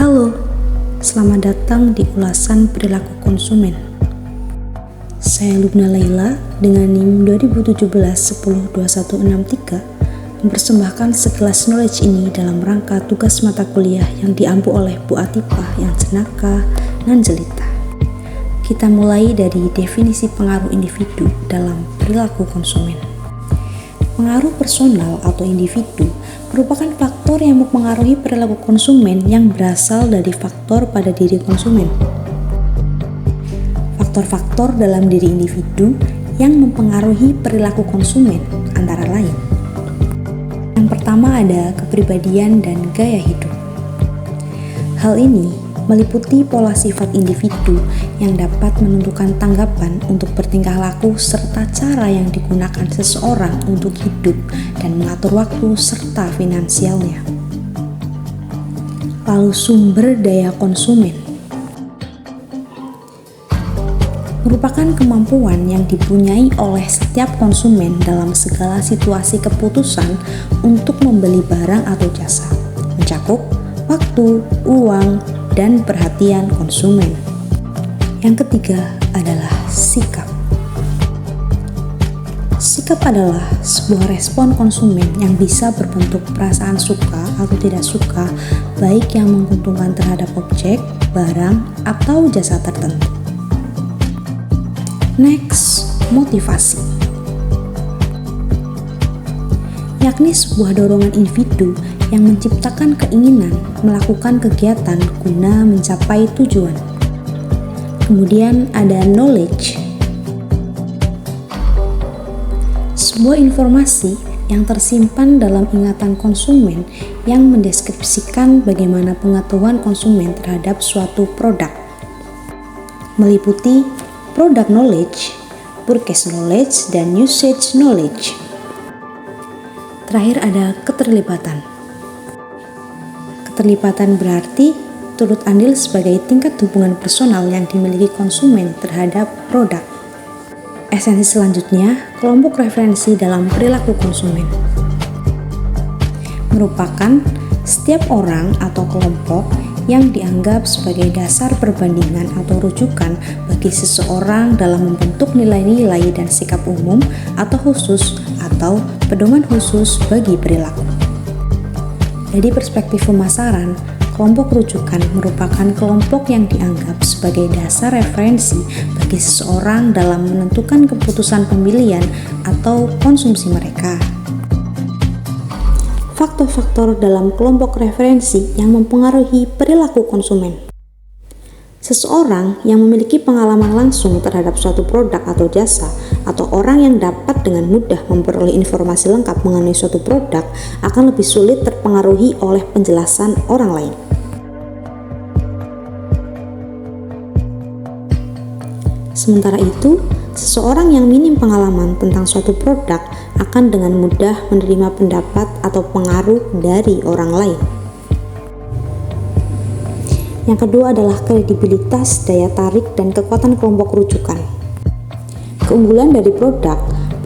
Halo, selamat datang di ulasan perilaku konsumen. Saya Lubna Laila dengan NIM 2017-102163 mempersembahkan sekelas knowledge ini dalam rangka tugas mata kuliah yang diampu oleh Bu Atifah yang jenaka dan jelita. Kita mulai dari definisi pengaruh individu dalam perilaku konsumen. Pengaruh personal atau individu merupakan faktor yang mempengaruhi perilaku konsumen yang berasal dari faktor pada diri konsumen. Faktor-faktor dalam diri individu yang mempengaruhi perilaku konsumen antara lain. Yang pertama ada kepribadian dan gaya hidup. Hal ini meliputi pola sifat individu yang dapat menentukan tanggapan untuk bertingkah laku serta cara yang digunakan seseorang untuk hidup dan mengatur waktu serta finansialnya. Lalu sumber daya konsumen merupakan kemampuan yang dipunyai oleh setiap konsumen dalam segala situasi keputusan untuk membeli barang atau jasa, mencakup waktu, uang, dan perhatian konsumen. Yang ketiga adalah sikap. Sikap adalah sebuah respon konsumen yang bisa berbentuk perasaan suka atau tidak suka, baik yang menguntungkan terhadap objek, barang, atau jasa tertentu. Next, motivasi. Yakni sebuah dorongan individu yang menciptakan keinginan melakukan kegiatan guna mencapai tujuan. Kemudian ada knowledge. Sebuah informasi yang tersimpan dalam ingatan konsumen yang mendeskripsikan bagaimana pengetahuan konsumen terhadap suatu produk. Meliputi product knowledge, purchase knowledge, dan usage knowledge. Terakhir ada keterlibatan. Keterlibatan berarti turut andil sebagai tingkat hubungan personal yang dimiliki konsumen terhadap produk. Esensi selanjutnya, kelompok referensi dalam perilaku konsumen. Merupakan setiap orang atau kelompok yang dianggap sebagai dasar perbandingan atau rujukan bagi seseorang dalam membentuk nilai-nilai dan sikap umum atau khusus atau pedoman khusus bagi perilaku. Dari perspektif pemasaran, kelompok rujukan merupakan kelompok yang dianggap sebagai dasar referensi bagi seseorang dalam menentukan keputusan pembelian atau konsumsi mereka. Faktor-faktor dalam kelompok referensi yang mempengaruhi perilaku konsumen. Seseorang yang memiliki pengalaman langsung terhadap suatu produk atau jasa, atau orang yang dapat dengan mudah memperoleh informasi lengkap mengenai suatu produk akan lebih sulit terpengaruhi oleh penjelasan orang lain. Sementara itu, seseorang yang minim pengalaman tentang suatu produk akan dengan mudah menerima pendapat atau pengaruh dari orang lain. Yang kedua adalah kredibilitas, daya tarik, dan kekuatan kelompok rujukan. Keunggulan dari produk,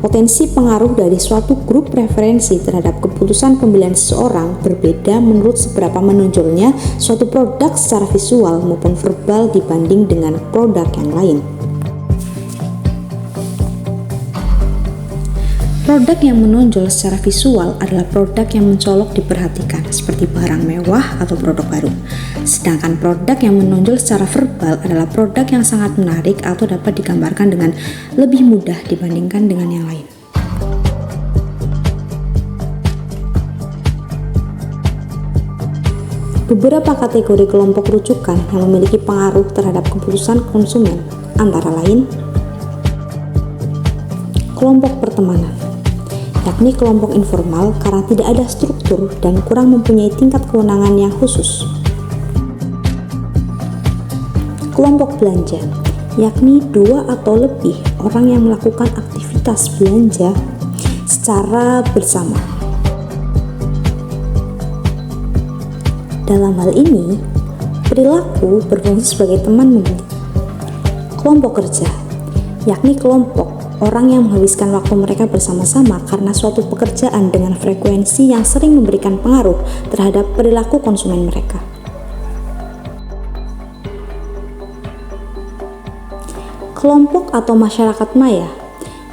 potensi pengaruh dari suatu grup referensi terhadap keputusan pembelian seseorang berbeda menurut seberapa menonjolnya suatu produk secara visual maupun verbal dibanding dengan produk yang lain. Produk yang menonjol secara visual adalah produk yang mencolok diperhatikan, seperti barang mewah atau produk baru. Sedangkan produk yang menonjol secara verbal adalah produk yang sangat menarik atau dapat digambarkan dengan lebih mudah dibandingkan dengan yang lain. Beberapa kategori kelompok rujukan yang memiliki pengaruh terhadap keputusan konsumen, antara lain kelompok pertemanan, yakni kelompok informal karena tidak ada struktur dan kurang mempunyai tingkat kewenangan yang khusus. Kelompok belanja, yakni 2 atau lebih orang yang melakukan aktivitas belanja secara bersama. Dalam hal ini, perilaku berfungsi sebagai teman membeli. Kelompok kerja, yakni kelompok orang yang menghabiskan waktu mereka bersama-sama karena suatu pekerjaan dengan frekuensi yang sering memberikan pengaruh terhadap perilaku konsumen mereka. Kelompok atau masyarakat maya,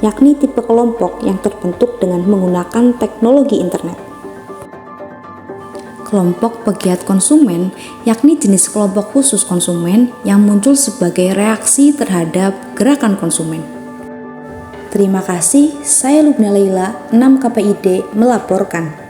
yakni tipe kelompok yang terbentuk dengan menggunakan teknologi internet. Kelompok pegiat konsumen, yakni jenis kelompok khusus konsumen yang muncul sebagai reaksi terhadap gerakan konsumen. Terima kasih, saya Lubna Leila, 6 KPID melaporkan.